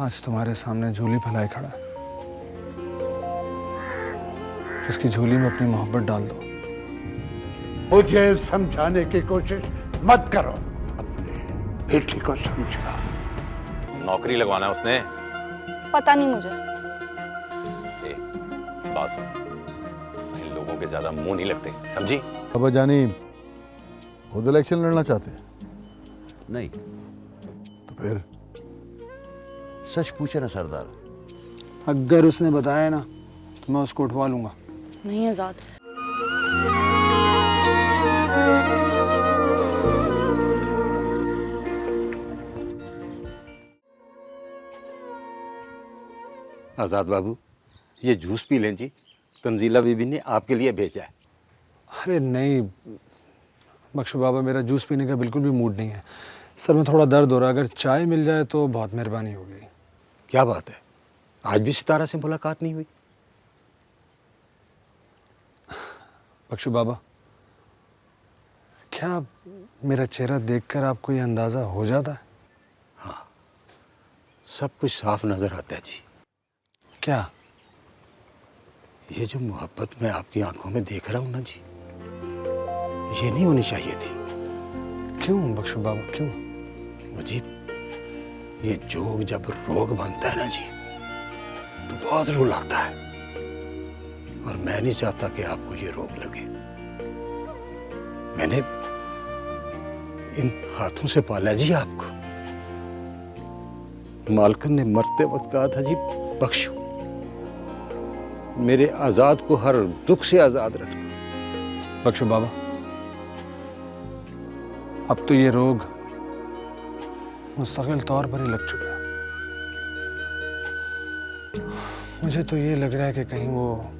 आज तुम्हारे सामने झोली फैलाए खड़ा है। उसकी झोली में अपनी मोहब्बत डाल दो। मुझे समझाने की कोशिश मत करो, अपने बेटी को समझा। नौकरी लगवाना है उसने। पता नहीं मुझे। बात सुन, इन लोगों के ज्यादा मुंह नहीं लगते, समझी? अब्बा जानी खुद इलेक्शन लड़ना चाहते हैं? नहीं तो फिर सच पूछे ना सरदार। अगर उसने बताया ना तो मैं उसको उठवा लूंगा। नहीं आजाद, आजाद बाबू, ये जूस पी लें जी। तंजीला बीबी ने आपके लिए भेजा है। अरे नहीं बख्शू बाबा, मेरा जूस पीने का बिल्कुल भी मूड नहीं है। सर में थोड़ा दर्द हो रहा है, अगर चाय मिल जाए तो बहुत मेहरबानी होगी। क्या बात है, आज भी सितारा से मुलाकात नहीं हुई? बख्शू बाबा, क्या मेरा चेहरा देखकर आपको ये अंदाज़ा हो जाता है? सब कुछ साफ नजर आता है जी। क्या? ये जो मोहब्बत मैं आपकी आंखों में देख रहा हूं ना जी, ये नहीं होनी चाहिए थी। क्यों बख्शू बाबा, क्यों? मुझे ये जोग जब रोग बनता है ना जी, तो बहुत रुलाता है। और मैं नहीं चाहता कि आपको ये रोग लगे। मैंने इन हाथों से पाला जी आपको। मालकन ने मरते वक्त कहा था जी, बख्शो, मेरे आजाद को हर दुख से आजाद रखना। बख्शू बाबा, अब तो ये रोग मुस्तकिल तौर पर ही लग चुका है। मुझे तो ये लग रहा है कि कहीं वो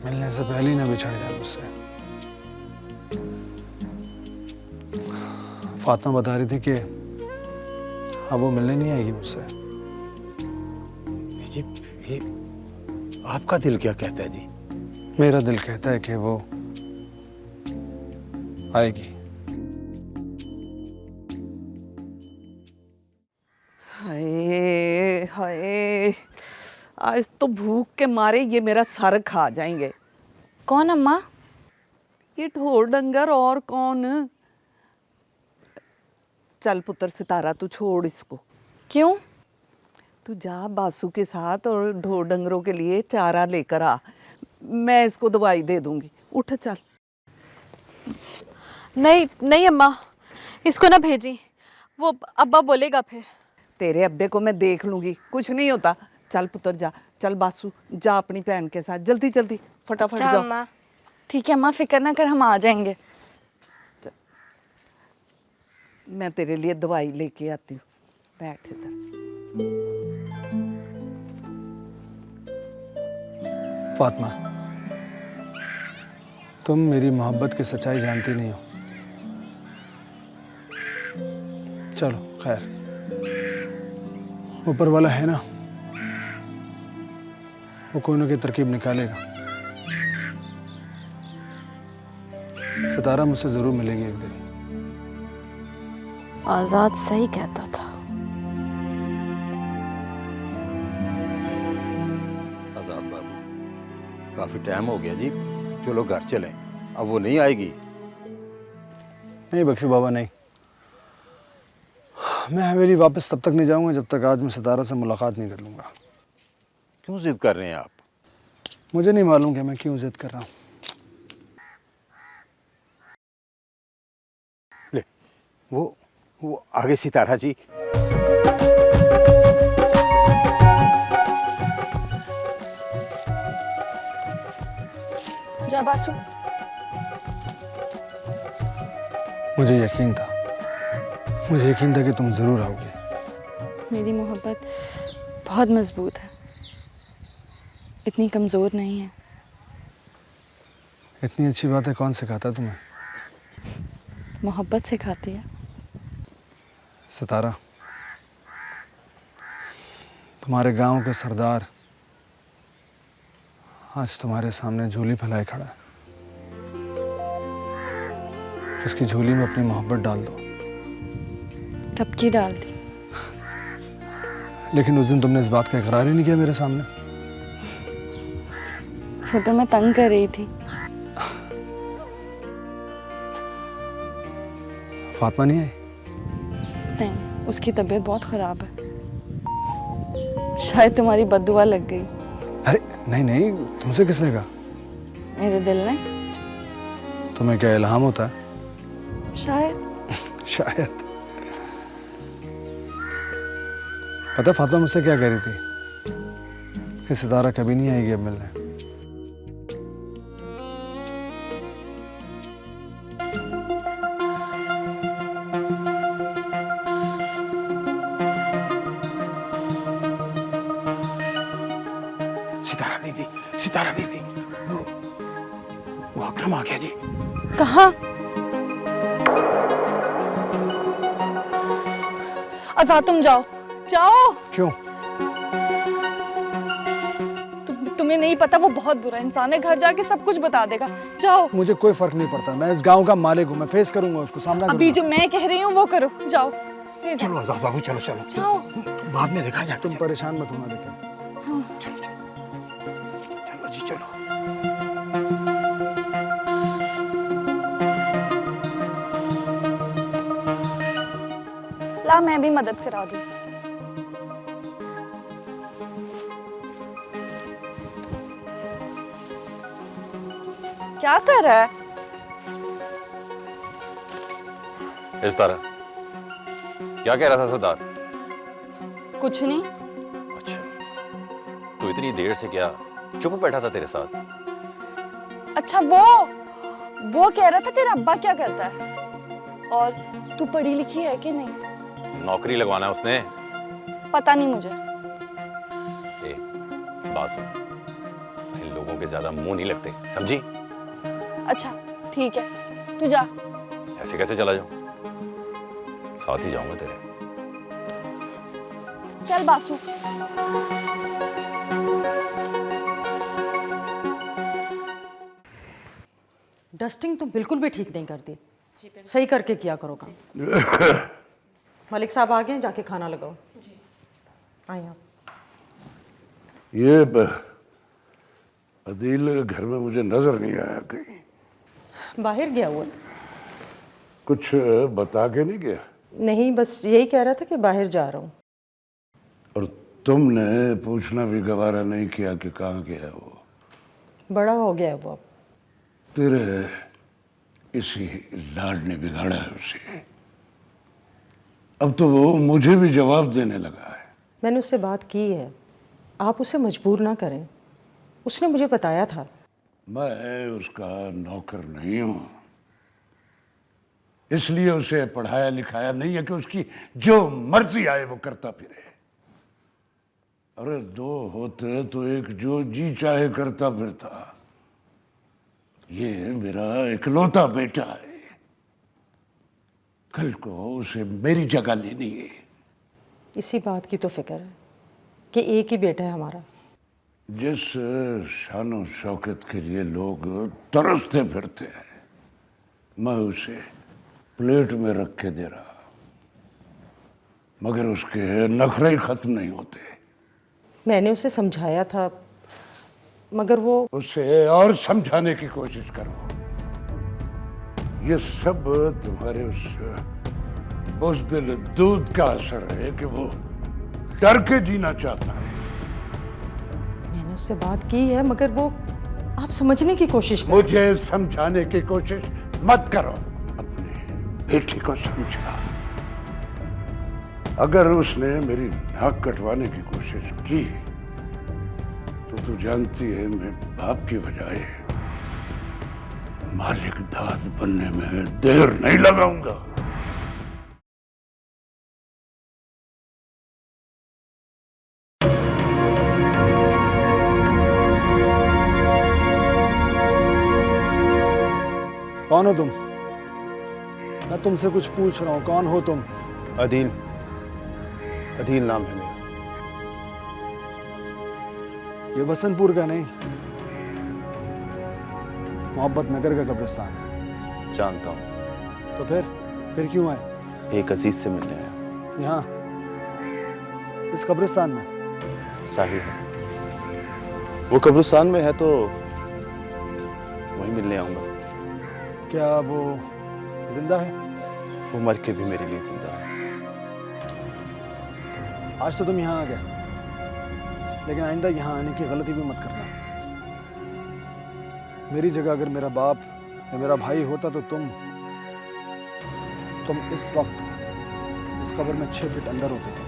मिलने से पहले ही ना बिछड़ जाए मुझसे। फातिमा बता रही थी कि अब वो मिलने नहीं आएगी मुझसे। जी, ये आपका दिल क्या कहता है जी? मेरा दिल कहता है कि वो आएगी। हाय हाय, आज तो भूख के मारे ये मेरा सर खा जाएंगे। कौन अम्मा? ये ढोर डंगर और कौन। चल पुत्र सितारा, तू छोड़ इसको। क्यों? तू जा बासु के साथ और ढोर डंगरों के लिए चारा लेकर आ। मैं इसको दवाई दे दूंगी। उठ चल। नहीं नहीं अम्मा, इसको ना भेजी, वो अब्बा बोलेगा फिर। तेरे अब्बे को मैं देख लूंगी, कुछ नहीं होता। चल पुत्र जा, चल बासु जा अपनी बहन के साथ, जल्दी जल्दी फटाफट जाओ। ठीक है अम्मा, फिक्र ना कर, हम आ जाएंगे। मैं तेरे लिए दवाई लेके आती हूँ, बैठ इधर। फातिमा, तुम मेरी मोहब्बत की सच्चाई जानती नहीं हो। चलो खैर, ऊपर वाला है ना, वो कोई ना कोई तरकीब निकालेगा। सितारा मुझसे जरूर मिलेगी एक दिन। आजाद सही कहता था। आजाद बाबू, काफी टाइम हो गया जी, चलो घर चलें। अब वो नहीं आएगी। नहीं बख्शू बाबा, नहीं। मैं हवेली वापस तब तक नहीं जाऊंगा जब तक आज मैं सितारा से मुलाकात नहीं कर लूंगा। क्यों जिद कर रहे हैं आप? मुझे नहीं मालूम कि मैं क्यों जिद कर रहा हूँ। ले, वो आगे सितारा जी। जा बासु। मुझे यकीन था कि तुम जरूर आओगे। मेरी मोहब्बत बहुत मजबूत है, इतनी कमज़ोर नहीं है। इतनी अच्छी बातें कौन सिखाता तुम्हें? मोहब्बत सिखाती है। सितारा, तुम्हारे गांव के सरदार आज तुम्हारे सामने झोली फैलाए खड़ा है। उसकी झोली में अपनी मोहब्बत डाल दो। कब की डाल दी? लेकिन उस दिन तुमने इस बात का इकरार ही नहीं किया मेरे सामने। वो तो मैं तंग कर रही थी। फातिमा नहीं आई? नहीं, उसकी तबीयत बहुत ख़राब है। शायद तुम्हारी बद्दुआ लग गई। अरे नहीं नहीं, तुमसे किसने कहा? मेरे दिल ने। तुम्हें क्या इल्हाम होता है? शायद। शायद। पता फातिमा मुझसे क्या कह रही थी? कि सितारा कभी नहीं आएगी अब मिलने। सितारा बीबी, वो अकरम आ गया जी। कहाँ? आजाद तुम जाओ, जाओ। क्यों? तुम्हें नहीं पता, वो बहुत बुरा इंसान है। घर जाके सब कुछ बता देगा। जाओ। मुझे कोई फर्क नहीं पड़ता, मैं इस गांव का मालिक हूँ, मैं फेस करूंगा उसको, सामना अभी जो मैं कह रही हूँ वो करो। जाओ। चलो आजाद बाबू, चलो चलो जाओ। बाद में देखा जाएगा। तुम परेशान मत होना लेकिन। चलो जी चलो। ला मैं भी मदद करा दूं। क्या कर रहा है? इस तरह क्या कह रहा था सरदार? कुछ नहीं। अच्छा, तो इतनी देर से क्या चुप बैठा था तेरे साथ? अच्छा, वो कह रहा था तेरा अब्बा क्या करता है और तू पढ़ी लिखी है कि नहीं। नौकरी लगवाना है उसने। पता नहीं मुझे। ए, बात सुन, इन लोगों के ज्यादा मुंह नहीं लगते, समझी? अच्छा ठीक है, तू जा। ऐसे कैसे चला जाऊं? साथ ही जाऊंगा तेरे। चल बासु। डस्टिंग तो बिल्कुल भी ठीक नहीं करती। सही करके किया करो काम। मलिक साहब आ गए, जाके खाना लगाओ। आइए आप। ये अदील घर में मुझे नजर नहीं आया कहीं। बाहर गया हुआ? कुछ बता के नहीं गया? नहीं, बस यही कह रहा था कि बाहर जा रहा हूँ। और तुमने पूछना भी गवारा नहीं किया कि कहाँ गया वो? बड़ा हो गया है वो अब। तेरे इसी लाड ने बिगाड़ा है उसे। अब तो वो मुझे भी जवाब देने लगा है। मैंने उससे बात की है, आप उसे मजबूर ना करें। उसने मुझे बताया था। मैं उसका नौकर नहीं हूं, इसलिए उसे पढ़ाया लिखाया नहीं है कि उसकी जो मर्जी आए वो करता फिरे। अरे दो होते तो एक जो जी चाहे करता फिरता। ये मेरा इकलौता बेटा है, कल को उसे मेरी जगह लेनी है। इसी बात की तो फिक्र है कि एक ही बेटा है हमारा। जिस शानो शौकत के लिए लोग तरसते फिरते हैं, मैं उसे प्लेट में रख के दे रहा, मगर उसके नखरे ही खत्म नहीं होते। मैंने उसे समझाया था, मगर वो। उसे और समझाने की कोशिश करो। ये सब तुम्हारे उस बुज़दिल दूध का असर है कि वो डर के जीना चाहता है। मैंने उससे बात की है, मगर वो आप समझने की कोशिश करो। मुझे समझाने की कोशिश मत करो, अपनी बेटी को समझा। अगर उसने मेरी नाक कटवाने की कोशिश की तो तू जानती है मैं बाप की बजाय मालिक दाद बनने में देर नहीं लगाऊंगा। कौन हो तुम? मैं तुमसे कुछ पूछ रहा हूँ, कौन हो तुम? अदील, अदील नाम है मेरा। ये वसंतपुर का नहीं, मोहब्बत नगर का कब्रिस्तान है। जानता हूँ। तो फिर क्यों आए? एक अजीज से मिलने आया। यहाँ इस कब्रिस्तान में? साहिब वो कब्रिस्तान में है तो वहीं मिलने आऊंगा। क्या वो जिंदा है? वो मर के भी मेरे लिए जिंदा है। आज तो तुम यहाँ आ गए, लेकिन आइंदा यहाँ आने की गलती भी मत करना। मेरी जगह अगर मेरा बाप या मेरा भाई होता तो तुम इस वक्त इस कब्र में 6 फीट अंदर होते थे।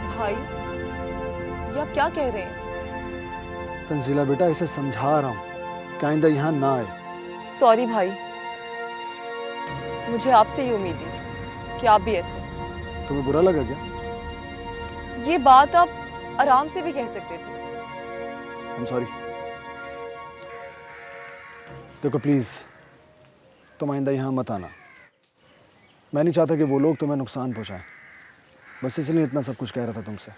भाई, ये आप क्या कह रहे हैं? तंजीला बेटा, इसे समझा रहा हूँ कि आइंदा यहाँ ना आए। सॉरी भाई, मुझे आपसे ही उम्मीद थी कि आप भी ऐसे। तुम्हें बुरा लगा क्या? ये बात आप आराम से भी कह सकते थे। I'm sorry। देखो प्लीज, तुम आइंदा यहाँ मत आना। मैं नहीं चाहता कि वो लोग तुम्हें नुकसान पहुंचाएं। बस इसलिए इतना सब कुछ कह रहा था तुमसे।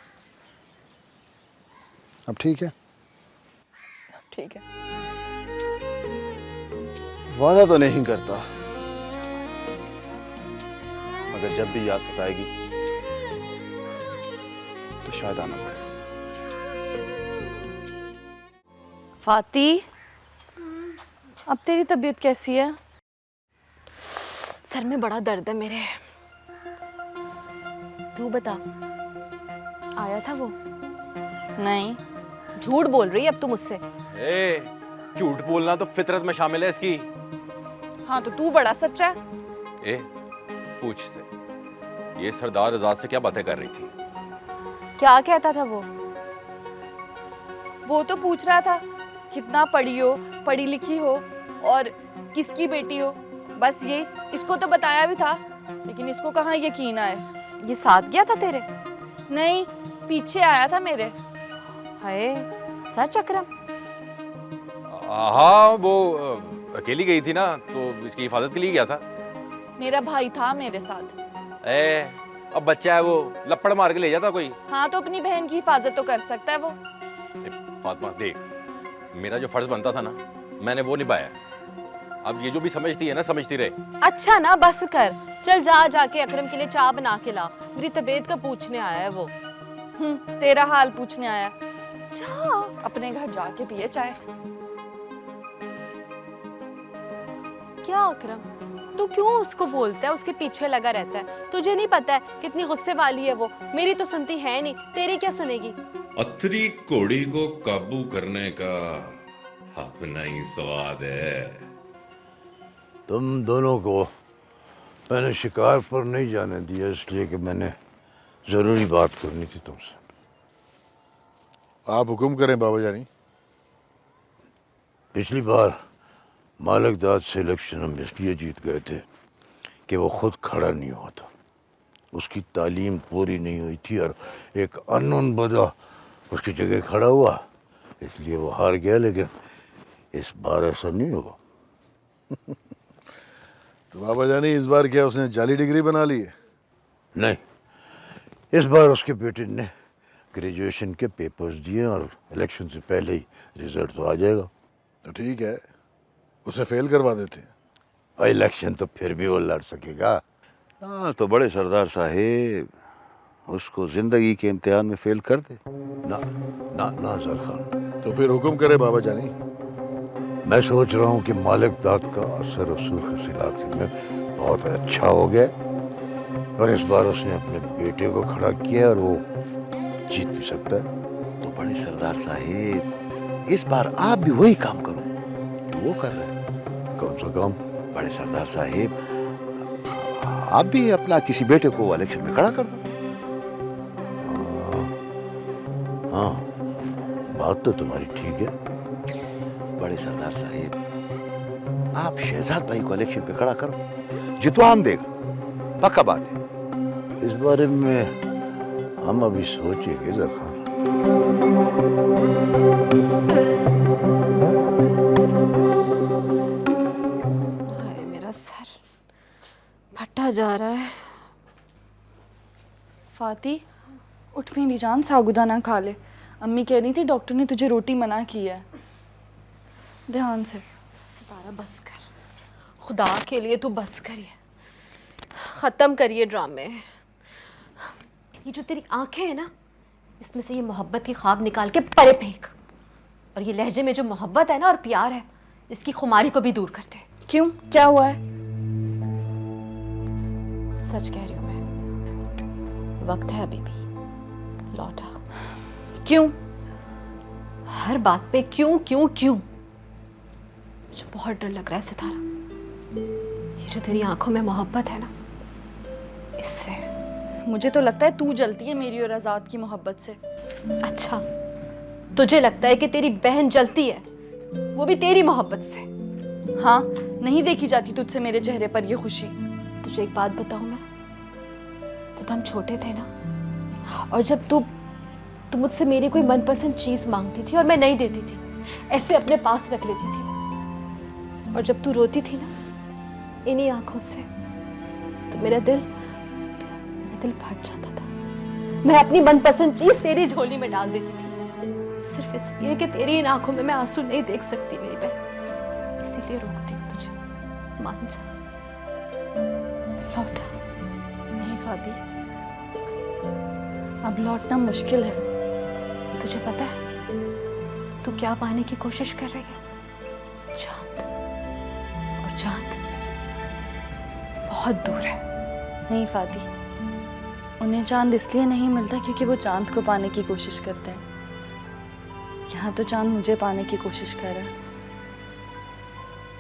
अब ठीक है? ठीक है। वादा तो नहीं करता, मगर जब भी याद सताएगी तो शायद आना पड़े। फाती, अब तेरी तबीयत कैसी है? सर में बड़ा दर्द है मेरे। तू बता, आया था वो? नहीं। झूठ बोल रही है अब तू मुझसे। ए, झूठ बोलना तो फितरत में शामिल है इसकी। हाँ तो तू बड़ा सच्चा है। ए, पूछ से, ये सरदार आजाद से क्या बातें कर रही थी? क्या कहता था वो? वो तो पूछ रहा था कितना पढ़ी हो, पढ़ी लिखी हो और किसकी बेटी हो। बस ये, इसको तो बताया भी था, लेकिन इसको कहाँ यकीन आए। ये साथ गया था तेरे? नहीं, पीछे आया था मेरे। हाय, सच अकरम? हाँ, वो अकेली गई थी ना, तो इसकी हिफाजत के लिए गया था। मेरा भाई था मेरे साथ। ए, अब बच्चा है वो, लपड़ मार के ले जाता कोई। हाँ तो अपनी बहन की हिफाजत तो कर सकता है वो। फातिमा देख, मेरा जो फर्ज बनता था ना, मैंने वो निभाया। अब ये जो भी समझती है ना, समझती रहे। अच्छा ना, बस कर। चल जा, जाके अकरम के लिए चाय बना के ला। मेरी तबीयत का पूछने आया है वो। तेरा हाल पूछने आया। जा, अपने घर जाके पिए चाय। क्या अकरम, तू क्यों उसको बोलता है, उसके पीछे लगा रहता है? तुझे नहीं पता है कितनी गुस्से वाली है वो? मेरी तो सुनती है नहीं, तेरी क्या सुनेगी? अथरी घोड़ी को काबू करने का अपना ही स्वाद है। तुम दोनों को मैंने शिकार पर नहीं जाने दिया, इसलिए कि मैंने जरूरी बात करनी थी तुमसे। आप हुक्म करें बाबा जानी। पिछली बार मालिक दाद से इलेक्शन हम इसलिए जीत गए थे कि वो खुद खड़ा नहीं हुआ था, उसकी तालीम पूरी नहीं हुई थी और एक अननोन बंदा उसकी जगह खड़ा हुआ, इसलिए वो हार गया। लेकिन इस बार ऐसा नहीं होगा। तो बाबा जानी, इस बार क्या उसने जाली डिग्री बना ली है? नहीं, इस बार उसके बेटे ने ग्रेजुएशन के पेपर्स दिए और इलेक्शन से पहले ही रिजल्ट तो आ जाएगा। तो ठीक है, उसे फेल करवा देते हैं। और इलेक्शन तो फिर भी वो लड़ सकेगा। हाँ, तो बड़े सरदार साहेब उसको जिंदगी के इम्तिहान में फेल कर दे। ना ना ना जर खान। तो फिर हुक्म करे बाबा जानी। मैं सोच रहा हूँ कि मालिक दाद का असर रसूख इस इलाके में बहुत अच्छा हो गया और इस बार उसने अपने बेटे को खड़ा किया और वो जीत भी सकता है। तो बड़े सरदार साहेब, इस बार आप भी वही काम करो तो वो कर रहे हैं। कौन सा काम? बड़े सरदार साहेब, आप भी अपना किसी बेटे को इलेक्शन में खड़ा कर दो। हाँ, बात तो तुम्हारी ठीक है। बड़े सरदार साहेब, आप शहजाद भाई को इलेक्शन पे खड़ा करो, जितवा हम देगा, पक्का बात है। इस बारे में हम अभी सोचेंगे जरा। हाय, मेरा सर फटा जा रहा है। फाती, उठ मेरी जान, साबूदाना खा ले। अम्मी कह रही थी डॉक्टर ने तुझे रोटी मना की है। ध्यान से। सितारा बस कर, खुदा के लिए तू बस करिए, खत्म करिए ड्रामे। ये जो तेरी आंखें हैं ना, इसमें से ये मोहब्बत की ख्वाब निकाल के परे फेंक। और ये लहजे में जो मोहब्बत है ना और प्यार है, इसकी खुमारी को भी दूर कर दे। क्यों, क्या हुआ है? सच कह रही हूँ मैं, वक्त है अभी भी, लौटा। क्यों? हर बात पे क्यों क्यों क्यों? मुझे बहुत डर लग रहा है सितारा, ये जो तेरी आंखों में मोहब्बत है ना, इससे। मुझे तो लगता है तू जलती है मेरी और आजाद की मोहब्बत से। अच्छा, तुझे लगता है कि तेरी बहन जलती है, वो भी तेरी मोहब्बत से? हाँ, नहीं देखी जाती तुझसे मेरे चेहरे पर ये खुशी। तुझे एक बात बताऊं मैं, जब हम छोटे थे ना, और जब तू मुझसे मेरी कोई मनपसंद चीज मांगती थी और मैं नहीं देती थी, ऐसे अपने पास रख लेती थी, और जब तू रोती थी ना इन्हीं आंखों से, तो मेरा दिल फट जाता था। मैं अपनी मनपसंद चीज तेरी झोली में डाल देती थी, सिर्फ इसलिए कि तेरी इन आंखों में मैं आंसू नहीं देख सकती मेरी बहन, इसीलिए रोकती हूँ तुझे। मान जा, लौटा। नहीं फादी, अब लौटना मुश्किल है। तुझे पता है तू क्या पाने की कोशिश कर रही है? चांद, और चांद बहुत दूर है। नहीं फादी, उन्हें चांद इसलिए नहीं मिलता क्योंकि वो चांद को पाने की कोशिश करते हैं। यहाँ तो चांद मुझे पाने की कोशिश कर रहा है,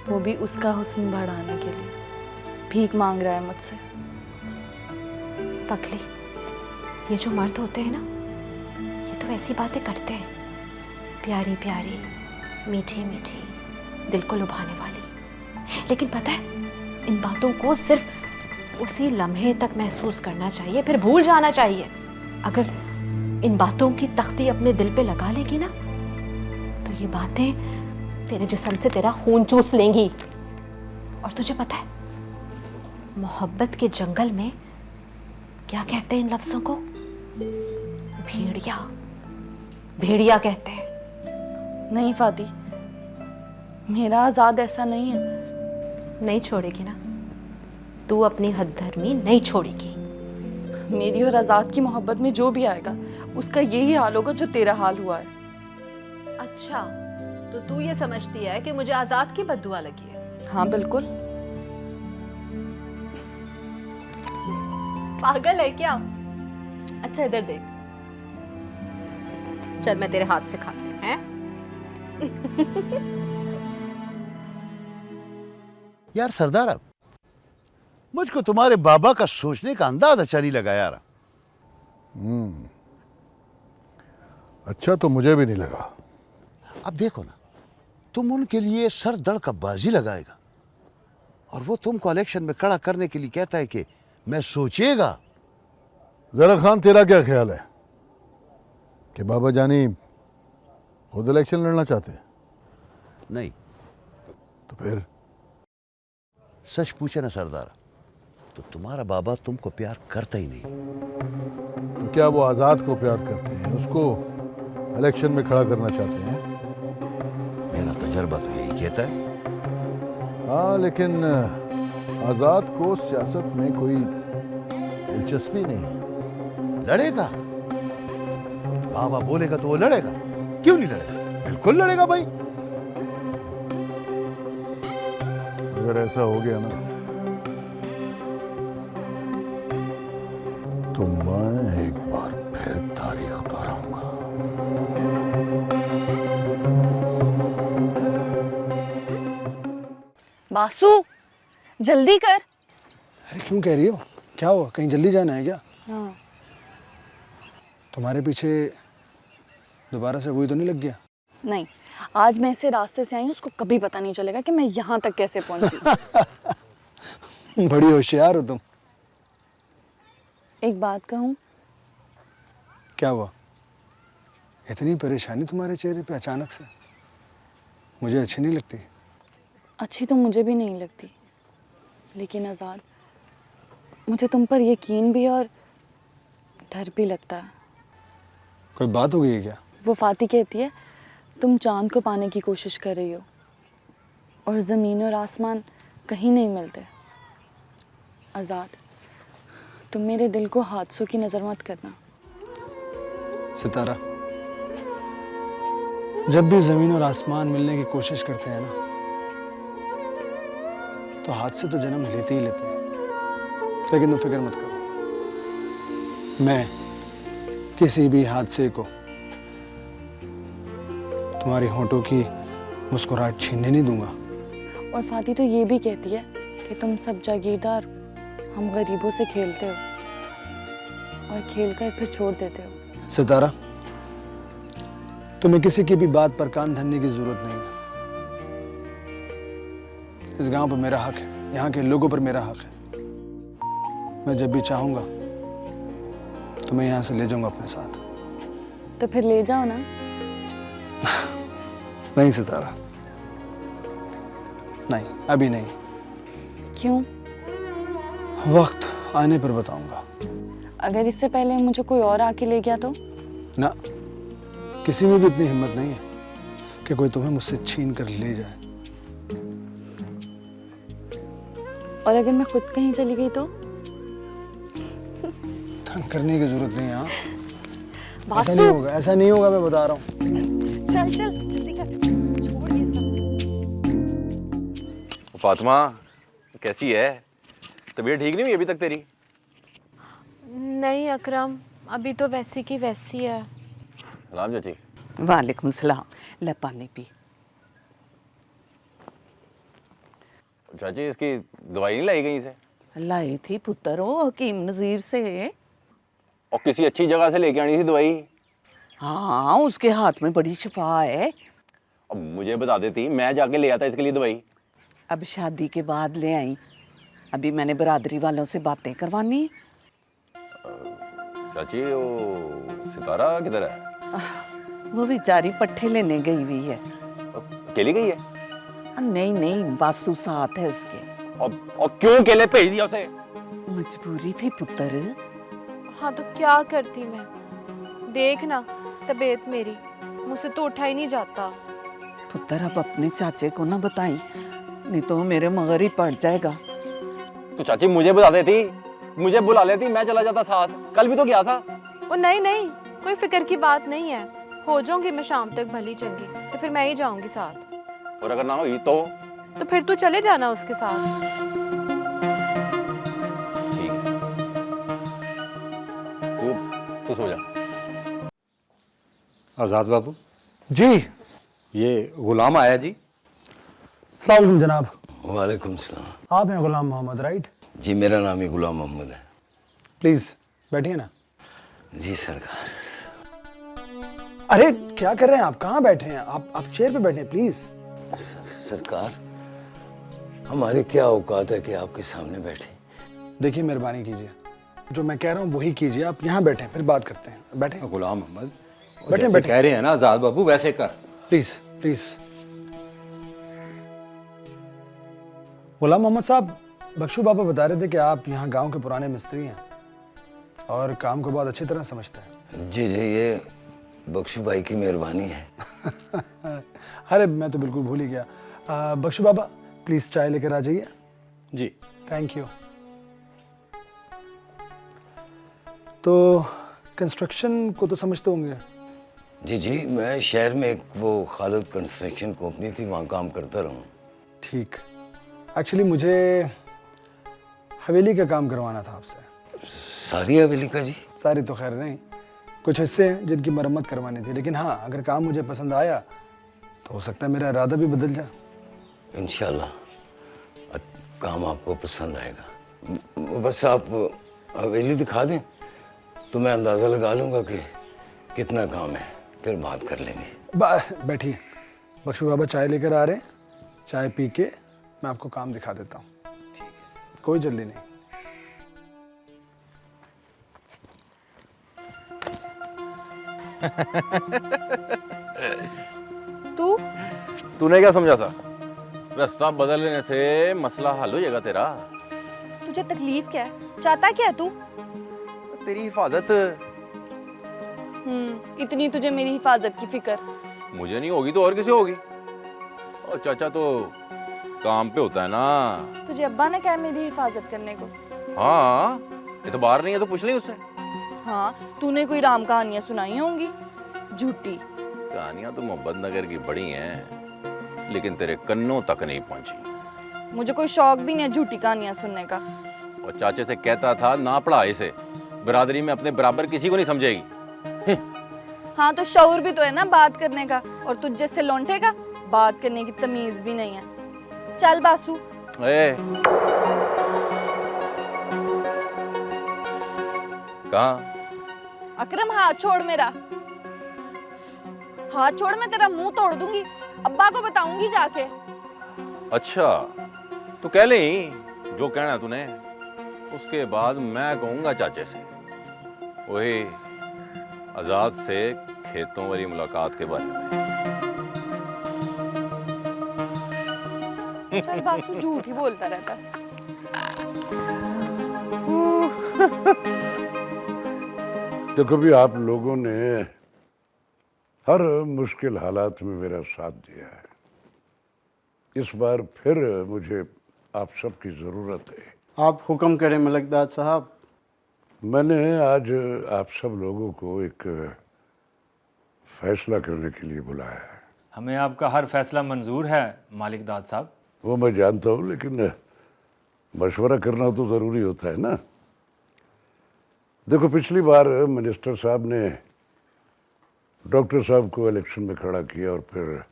वो भी उसका हुस्न बढ़ाने के लिए भीख मांग रहा है मुझसे। पगली, ये जो मर्द होते हैं ना, ये तो ऐसी बातें करते हैं, प्यारी प्यारी, मीठी मीठी, दिल को लुभाने वाली। लेकिन पता है, इन बातों को सिर्फ उसी लम्हे तक महसूस करना चाहिए, फिर भूल जाना चाहिए। अगर इन बातों की तख्ती अपने दिल पे लगा लेगी ना, तो ये बातें तेरे जिस्म से तेरा खून चूस लेंगी। और तुझे पता है, मोहब्बत के जंगल में क्या कहते हैं इन लफ्जों को? भेड़िया, भेड़िया कहते हैं। नहीं फादी, मेरा आजाद ऐसा नहीं है। नहीं छोड़ेगी ना तू, अपनी हद धर्मी नहीं छोड़ेगी। मेरी और आजाद की मोहब्बत में जो भी आएगा उसका यही हाल होगा जो तेरा हाल हुआ है। अच्छा, तो तू ये समझती है कि मुझे आजाद की बद्दुआ लगी है? हाँ बिल्कुल। पागल है क्या? अच्छा इधर देख, चल मैं तेरे हाथ से खाती हूँ, हैं? यार सरदार, अब मुझको तुम्हारे बाबा का सोचने का अंदाज अच्छा नहीं लगा यार। अच्छा तो मुझे भी नहीं लगा। अब देखो ना, तुम उनके लिए सर दड़ का बाजी लगाएगा और वो तुमको इलेक्शन में खड़ा करने के लिए कहता है कि मैं सोचिएगा। जरा खान, तेरा क्या ख्याल है कि बाबा जानी खुद इलेक्शन लड़ना चाहते हैं? नहीं तो फिर सच पूछे ना सरदार, तो तुम्हारा बाबा तुमको प्यार करता ही नहीं। तो क्या वो आज़ाद को प्यार करते हैं, उसको इलेक्शन में खड़ा करना चाहते हैं? मेरा तजर्बा तो यही कहता है। हाँ, लेकिन आज़ाद को सियासत में कोई दिलचस्पी नहीं। लड़ेगा, बाबा बोलेगा तो वो लड़ेगा, क्यों नहीं लड़ेगा? बिल्कुल लड़ेगा भाई। अगर ऐसा हो गया ना, तो मैं एक बार फिर तारीख दोहराऊंगा। बासु, जल्दी कर। अरे क्यों कह रही हो? क्या हुआ? कहीं जल्दी जाना है क्या? हाँ। तुम्हारे पीछे दोबारा से वही तो नहीं लग गया? नहीं, आज मैं ऐसे रास्ते से आई हूँ, उसको कभी पता नहीं चलेगा कि मैं यहाँ तक कैसे पहुँची। बड़ी होशियार हो तुम। एक बात कहूँ? क्या हुआ? इतनी परेशानी तुम्हारे चेहरे पे अचानक से? मुझे अच्छी नहीं लगती। अच्छी तो मुझे भी नहीं लगती, लेकिन आज़ाद, मुझे तुम पर यकीन भी और डर भी लगता है। कोई बात हो गई है क्या? वो फाती कहती है तुम चांद को पाने की कोशिश कर रही हो और ज़मीन और आसमान कहीं नहीं मिलते। आज़ाद, तुम मेरे दिल को हादसों की नजर मत करना। सितारा, जब भी जमीन और आसमान मिलने की कोशिश करते हैं ना, तो हादसे तो जन्म लेते ही लेते हैं। लेकिन तुम फिक्र मत करो, मैं किसी भी हादसे को तुम्हारी होठों की मुस्कुराहट छीनने नहीं दूंगा। और फाती तो ये भी कहती है कि तुम सब जागीरदार, हम गरीबों से खेलते हो और खेलकर फिर छोड़ देते हो। सितारा, तुम्हें किसी की भी बात पर कान धरने की जरूरत नहीं है। इस गांव पर मेरा हक है, यहाँ के लोगों पर मेरा हक है। मैं जब भी चाहूंगा तो मैं यहाँ से ले जाऊंगा अपने साथ। तो फिर ले जाओ ना। नहीं सितारा, नहीं, अभी नहीं। क्यों? वक्त आने पर बताऊंगा। अगर इससे पहले मुझे कोई और आके ले गया तो? ना, किसी में भी इतनी हिम्मत नहीं है कि कोई तुम्हें मुझसे छीन कर ले जाए। और अगर मैं खुद कहीं चली गई तो? तंग करने की जरूरत नहीं है। हाँ, ऐसा बासु। नहीं होगा, ऐसा नहीं होगा, मैं बता रहा हूँ। चल चल जल्दी कर, छोड़ ये सब। फातिमा कैसी है? तबीयत ठीक नहीं हुई अभी तक तेरी? नहीं अकरम, अभी तो वैसी की वैसी है। सलाम चाची। वालेकुम सलाम। ले पानी पी। चाची इसकी दवाई नहीं लाई कहीं से? लाई थी पुत्र, वो हकीम नजीर से। और किसी अच्छी जगह से लेके आनी थी दवाई। हाँ, उसके हाथ में बड़ी शिफा है। अब मुझे बता देती, मैं जाके ले आता इसके लिए दवाई। अब शादी के बाद ले आई, अभी मैंने बरादरी वालों से बातें करवानी। चाची वो सितारा किधर है? वो बेचारी पट्ठे लेने गई हुई है। अकेली गई है? नहीं नहीं, बासु साथ है उसके। और क्यों अकेले भेज दिया उसे? मजबूरी थी पुत्र। हाँ तो क्या करती मैं, देखना तबीयत मेरी, मुझसे तो उठा ही नहीं जाता। पुत्र अब अपने चाचे को ना बताई, नहीं तो मेरे मगर ही पड़ जाएगा। तो चाची मुझे बता देती, मुझे बुला लेती, मैं चला जाता साथ। कल भी तो गया था। ओ नहीं नहीं, कोई फिक्र की बात नहीं है, हो जाऊंगी मैं शाम तक भली चंगी, तो फिर मैं ही जाऊंगी साथ। और अगर ना हुई तो फिर तू चले जाना उसके साथ। ठीक है, तू सो जा। आज़ाद बाबू, जी, ये गुलाम आया जी। अस्सलाम वालेकुम जनाब। वालेकुम सलाम। आप हैं गुलाम मोहम्मद, राइट? जी, मेरा नाम ही गुलाम मोहम्मद है। प्लीज बैठिए ना। जी सरकार। अरे क्या कर रहे हैं आप, कहाँ बैठे हैं आप चेयर पे बैठे हैं प्लीज। सरकार, हमारी क्या औकात है कि आपके सामने बैठे। देखिए मेहरबानी कीजिए, जो मैं कह रहा हूँ वही कीजिए। आप यहाँ बैठे, फिर बात करते हैं। बैठे गुलाम मोहम्मद, बैठे जैसे बैठे कह रहे हैं ना आज़ाद बाबू, वैसे कर। Please please. गुलाम मोहम्मद साहब, बख्शू बाबा बता रहे थे कि आप यहाँ गांव के पुराने मिस्त्री हैं और काम को बहुत अच्छी तरह समझते हैं। जी जी, ये बख्शू भाई की मेहरबानी है। अरे मैं तो बिल्कुल भूल ही गया। बख्शू बाबा प्लीज चाय लेकर आ जाइए। जी थैंक यू। तो कंस्ट्रक्शन को तो समझते होंगे? जी जी, मैं शहर में एक वो खालिद कंस्ट्रक्शन कंपनी थी, वहाँ काम करता रहा हूँ। ठीक। एक्चुअली मुझे हवेली का काम करवाना था आपसे। सारी हवेली का जी? सारी तो खैर नहीं, कुछ हिस्से हैं जिनकी मरम्मत करवानी थी। लेकिन हाँ, अगर काम मुझे पसंद आया तो हो सकता है मेरा इरादा भी बदल जाए। इंशाल्लाह काम आपको पसंद आएगा। बस आप हवेली दिखा दें तो मैं अंदाज़ा लगा लूँगा कि कितना काम है, फिर बात कर लेंगे। बैठिए, बख्शू बाबा चाय लेकर आ रहे हैं, चाय पी के मैं आपको काम दिखा देता हूँ। ठीक है। कोई जल्दी नहीं। तूने क्या समझा था? रास्ता बदल लेने से मसला हल हो जाएगा तेरा। तुझे तकलीफ क्या है, चाहता क्या है तू? तेरी हिफाजत। इतनी तुझे मेरी हिफाजत की फिक्र? मुझे नहीं होगी तो और किसे होगी? और चाचा तो काम पे होता है ना। तुझे अब्बा ने कहा मेरी हिफाजत करने को? हाँ, ये तो बाहर नहीं है, तो पूछ ली उससे। हाँ, तूने कोई राम कहानियां सुनाई होंगी, झूठी। कहानियां तो मोहब्बत नगर की बड़ी हैं, लेकिन तेरे कन्नों तक नहीं पहुंची। मुझे कोई शौक भी नहीं है झूठी कहानियां सुनने का। और चाचे से कहता था ना पढ़ा इसे, बिरादरी में अपने बराबर किसी को नहीं समझेगी। हाँ, तो शौर भी तो है ना बात करने का, और तुझ जैसे लौंटे का बात करने की तमीज भी नहीं है। चल बासु। ए, कहाँ? अकरम, हाथ छोड़ मेरा, हाथ छोड़, मैं तेरा मुंह तोड़ दूंगी। अब्बा को बताऊंगी जाके। अच्छा, तो कह ले जो कहना है तूने, उसके बाद मैं कहूंगा चाचे से वही आजाद से खेतों वाली मुलाकात के बारे में। चल बासु, झूठ ही बोलता रहता। देखो भी आप लोगों ने हर मुश्किल हालात में मेरा साथ दिया है। इस बार फिर मुझे आप सबकी ज़रूरत है। आप हुक्म करें मलिकदाद साहब। मैंने आज आप सब लोगों को एक फैसला करने के लिए बुलाया है। हमें आपका हर फैसला मंजूर है मालिकदाद साहब। वो मैं जानता हूँ, लेकिन मशवरा करना तो ज़रूरी होता है ना। देखो, पिछली बार मिनिस्टर साहब ने डॉक्टर साहब को इलेक्शन में खड़ा किया और फिर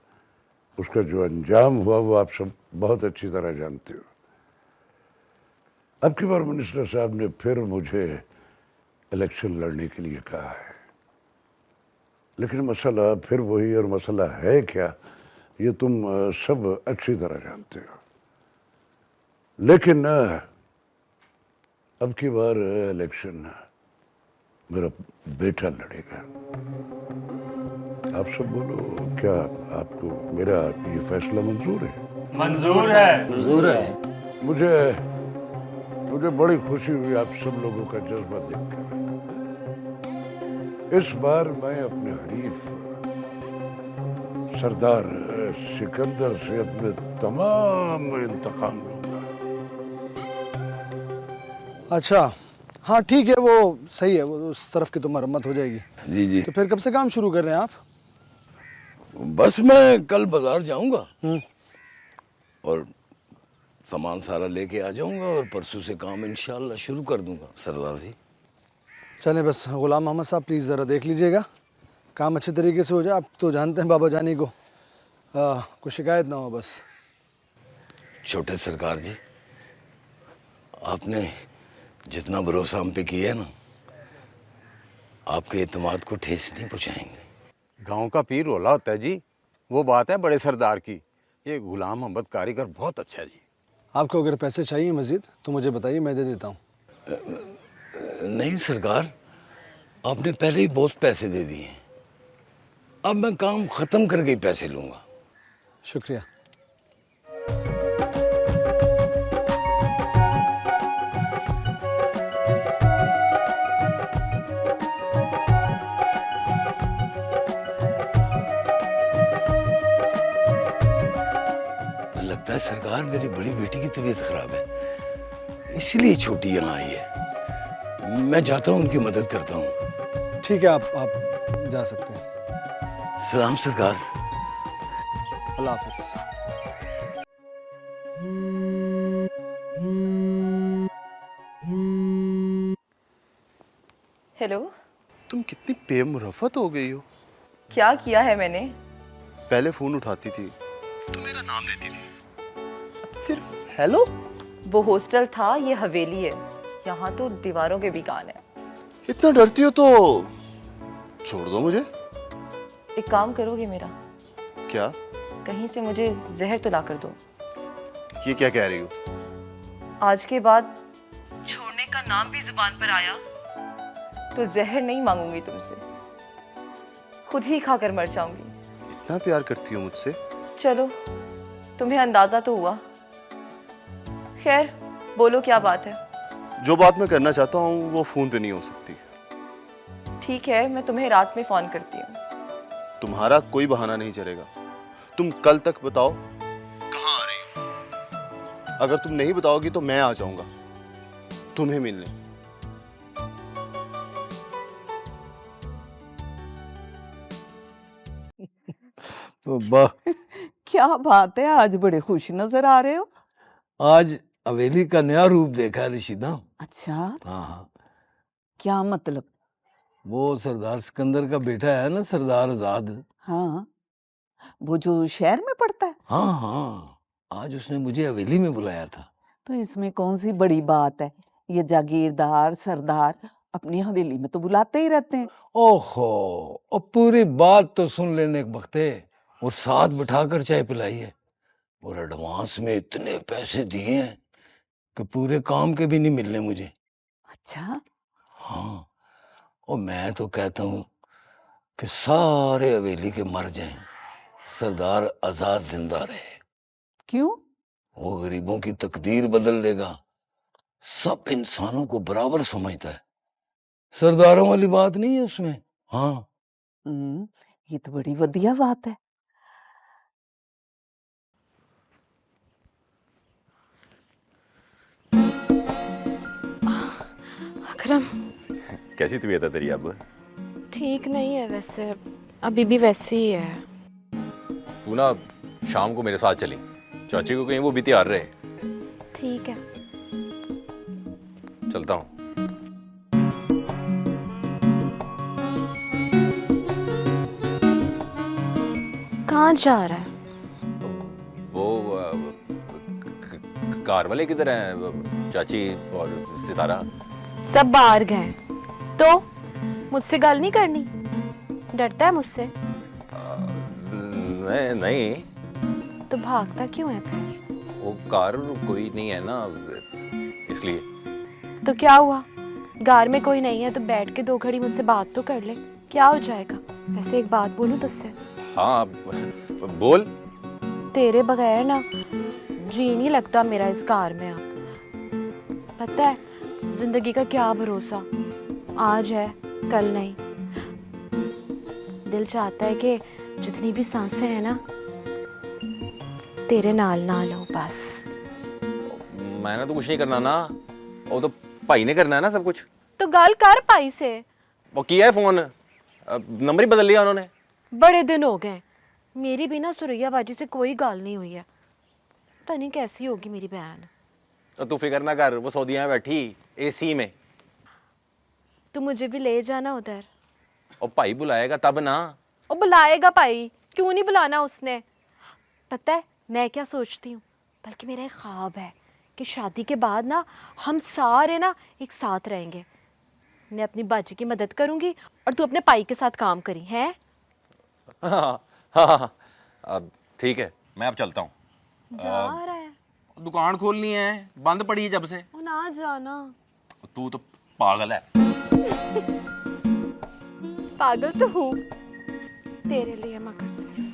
उसका जो अंजाम हुआ वो आप सब बहुत अच्छी तरह जानते हो। अब की बार मिनिस्टर साहब ने फिर मुझे इलेक्शन लड़ने के लिए कहा है, लेकिन मसला फिर वही, और मसला है क्या ये तुम सब अच्छी तरह जानते हो। लेकिन अब की बार इलेक्शन मेरा बेटा लड़ेगा। आप सब बोलो, क्या आपको मेरा ये फैसला मंजूर है? मंजूर है। मंजूर है। मुझे बड़ी खुशी हुई आप सब लोगों का जज्बा देखकर। इस बार मैं अपने हरीफ सरदार सिकंदर से अपने तमाम इंतकाम लूंगा। अच्छा, हाँ ठीक है, वो सही है, वो उस तरफ की तो मरम्मत हो जाएगी। जी जी। तो फिर कब से काम शुरू कर रहे हैं आप? बस मैं कल बाजार जाऊंगा और सामान सारा लेके आ जाऊंगा और परसों से काम इंशाल्लाह शुरू कर दूंगा सरदार जी। चलें, बस गुलाम मोहम्मद साहब प्लीज़ ज़रा देख लीजिएगा काम अच्छे तरीके से हो जाए। आप तो जानते हैं बाबा जानी को, कोई शिकायत ना हो बस। छोटे सरकार जी, आपने जितना भरोसा हम पे किया है ना, आपके एतमाद को ठेस नहीं पहुंचाएंगे। गांव का पीर रोला होता है जी, वो बात है बड़े सरदार की। ये गुलाम मोहम्मद कारीगर बहुत अच्छा है जी। आपको अगर पैसे चाहिए मज़ीद तो मुझे बताइए, मैं दे देता हूँ। नहीं सरकार, आपने पहले ही बहुत पैसे दे दिए, अब मैं काम ख़त्म करके ही पैसे लूँगा। शुक्रिया। लगता है सरकार मेरी बड़ी बेटी की तबीयत खराब है, इसलिए छोटी यहाँ आई है। मैं जाता हूँ, उनकी मदद करता हूँ। ठीक है, आप जा सकते हैं। सलाम सरकार। अल्लाह हाफिज़। हेलो। तुम कितनी बेमुरफ़त हो गई हो। क्या किया है मैंने? पहले फोन उठाती थी तो मेरा नाम लेती थी, अब सिर्फ हेलो। वो हॉस्टल था, ये हवेली है, यहाँ तो दीवारों के भी कान है। इतना डरती हो तो छोड़ दो मुझे। एक काम करोगे मेरा? क्या? कहीं से मुझे जहर तो ला कर दो। ये क्या कह रही हो? आज के बाद छोड़ने का नाम भी जुबान पर आया तो जहर नहीं मांगूंगी तुमसे, खुद ही खाकर मर जाऊंगी। इतना प्यार करती हो मुझसे? चलो, तुम्हें अंदाजा तो हुआ। खैर, बोलो क्या बात है? जो बात मैं करना चाहता हूँ वो फोन पे नहीं हो सकती। ठीक है, मैं तुम्हें रात में फोन करती हूँ। तुम्हारा कोई बहाना नहीं चलेगा। तुम कल तक बताओ कहाँ आ रही हो। अगर तुम नहीं बताओगी तो मैं आ जाऊंगा तुम्हें मिलने। तो वाह, क्या बात है, आज बड़े खुश नजर आ रहे हो। आज हवेली का नया रूप देखा है रशीदा। अच्छा, हाँ हाँ, क्या मतलब? वो सरदार सिकंदर का बेटा है ना, सरदार आजाद। हाँ, वो जो शहर में पड़ता है। हाँ हाँ, आज उसने मुझे हवेली में बुलाया था। तो इसमें कौन सी बड़ी बात है, ये जागीरदार सरदार अपनी हवेली में तो बुलाते ही रहते हैं। ओहो, और पूरी बात तो सुन लेने के बख्ते और साथ बिठाकर चाय पिलाई है। और एडवांस में इतने पैसे दिए हैं कि पूरे काम के भी नहीं मिलने मुझे। अच्छा, हाँ, और मैं तो कहता हूँ कि सारे हवेली के मर जाएं, सरदार आजाद जिंदा रहे। क्यों? वो गरीबों की तकदीर बदल देगा, सब इंसानों को बराबर समझता है, सरदारों वाली बात नहीं है उसमें। हाँ, ये तो बड़ी वधिया बात है। अकरम, कैसी तबीयत है तेरी अब? ठीक नहीं है वैसे, अभी भी वैसी ही है। तू ना शाम को मेरे साथ चली, चाची को कहीं वो भी तैयार रहे। ठीक है। चलता हूँ। कहाँ जा रहा है? वो कार वाले किधर हैं, चाची और सितारा? सब बाहर गए। तो मुझसे गल नहीं करनी? डरता है मुझसे? नहीं। तो भागता क्यों है फिर? वो कार कोई नहीं है ना, इसलिए। तो क्या हुआ, कार में कोई नहीं है तो बैठ के 2 घड़ी मुझसे बात तो कर ले, क्या हो जाएगा? वैसे एक बात बोलूं तुझसे? हाँ बोल। तेरे बगैर ना जी नहीं लगता मेरा इस कार में। अब पता है जिंदगी का क्या भरोसा, आज है कल नहीं। दिल चाहता है कि जितनी भी सांसें हैं ना तेरे नाल नाल हो बस। मैंने तो कुछ नहीं करना ना, वो तो भाई ने करना है ना सब कुछ। तो गल कर भाई से। वो किया है फोन, नंबर ही बदल लिया उन्होंने। बड़े दिन हो गए, मेरी भी ना सुरैया बाजी से कोई गल नहीं हुई है। पता नहीं कैसी होगी मेरी बहन। तो तू फिक्र ना कर, वो सऊदीया में बैठी एसी में। तू मुझे भी ले जाना उधर। और भाई बुलाएगा तब ना। वो बुलाएगा भाई, क्यों नहीं बुलाना उसने। पता है मैं क्या सोचती हूँ, बल्कि मेरा एक ख्वाब है कि शादी के बाद ना हम सारे ना एक साथ रहेंगे। मैं अपनी बाजी की मदद करूँगी और तू अपने भाई के साथ काम करी है। हाँ, अब ठीक है, मैं अब चलता हूँ। जा रहा है? दुकान खोलनी है, बंद पड़ी है जब से। वो ना जाना। तू तो पागल है। पागल तो हूँ तेरे लिए मगर सिर्फ।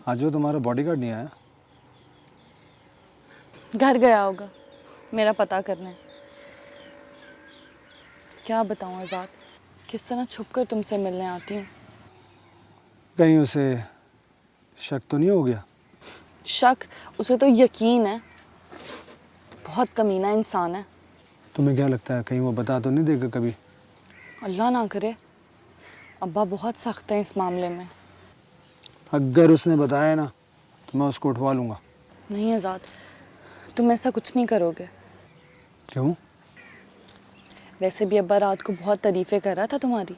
आज वो तुम्हारा बॉडीगार्ड नहीं आया? घर गया होगा, मेरा पता करना है। क्या बताऊँ आज़ाद, किस तरह छुप कर तुमसे मिलने आती हूँ। कहीं उसे शक तो नहीं हो गया? शक? उसे तो यकीन है, बहुत कमीना इंसान है। तुम्हें क्या लगता है कहीं वो बता तो नहीं देगा कभी? अल्लाह ना करे, अब्बा बहुत सख्त हैं इस मामले में। अगर उसने बताया ना तो मैं उसको उठवा लूँगा। नहीं आज़ाद, तुम ऐसा कुछ नहीं करोगे। क्यों? वैसे भी अब्बा रात को बहुत तारीफ़ें कर रहा था तुम्हारी,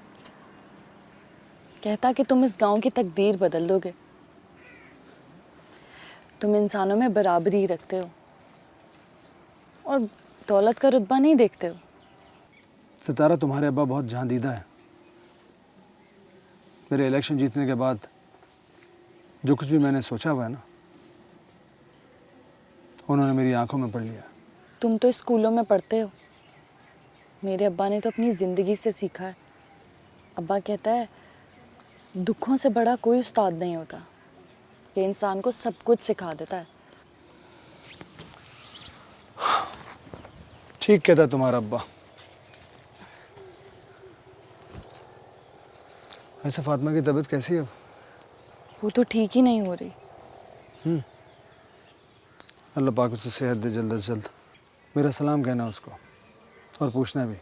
कहता कि तुम इस गांव की तकदीर बदल दोगे। तुम इंसानों में बराबरी रखते हो और दौलत का रुतबा नहीं देखते हो। सितारा, तुम्हारे अब्बा बहुत जान-दीदा है। मेरे इलेक्शन जीतने के बाद जो कुछ भी मैंने सोचा हुआ है ना, उन्होंने मेरी आंखों में पढ़ लिया। तुम तो स्कूलों में पढ़ते हो, मेरे अब्बा ने तो अपनी ज़िंदगी से सीखा है। अब्बा कहता है दुखों से बड़ा कोई उस्ताद नहीं होता, ये इंसान को सब कुछ सिखा देता है। ठीक कहता तुम्हारा अब्बा। वैसे फातिमा की तबीयत कैसी है अब? वो तो ठीक ही नहीं हो रही। अल्लाह पाक उसे सेहत दे जल्द से जल्द। मेरा सलाम कहना उसको और पूछना भी।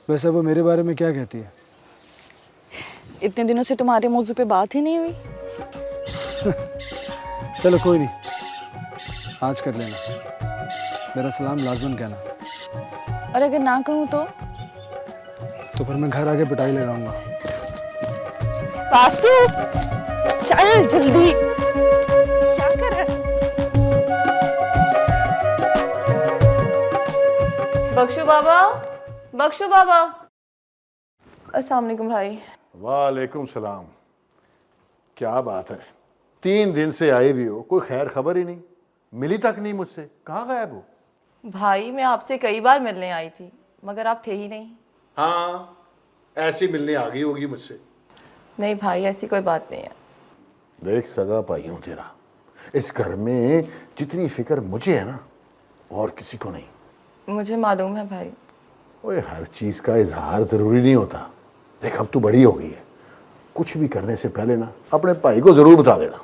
वैसे वो मेरे बारे में क्या कहती है? इतने दिनों से तुम्हारे मौजू पे बात ही नहीं हुई। चलो कोई नहीं, आज कर लेना। मेरा सलाम लाजमन कहना। और अगर ना कहूँ तो फिर मैं घर आके पिटाई लगाऊंगा। बासु चल जल्दी। क्या कर रहा है? बख्शू बाबा, बख्शू बाबा। अस्सलाम वालेकुम भाई। वालेकुम सलाम। क्या बात है, 3 दिन से आई हुई हो, कोई खैर खबर ही नहीं, मिली तक नहीं मुझसे, कहाँ गायब हो? भाई मैं आपसे कई बार मिलने आई थी मगर आप थे ही नहीं। हाँ, ऐसी मिलने आ गई होगी मुझसे। नहीं भाई, ऐसी कोई बात नहीं है। देख सगा पाई हूँ तेरा, इस घर में जितनी फिक्र मुझे है ना और किसी को नहीं। मुझे मालूम है भाई। ओए, हर चीज़ का इजहार ज़रूरी नहीं होता। देख अब तू बड़ी हो गई है, कुछ भी करने से पहले ना अपने भाई को ज़रूर बता देना।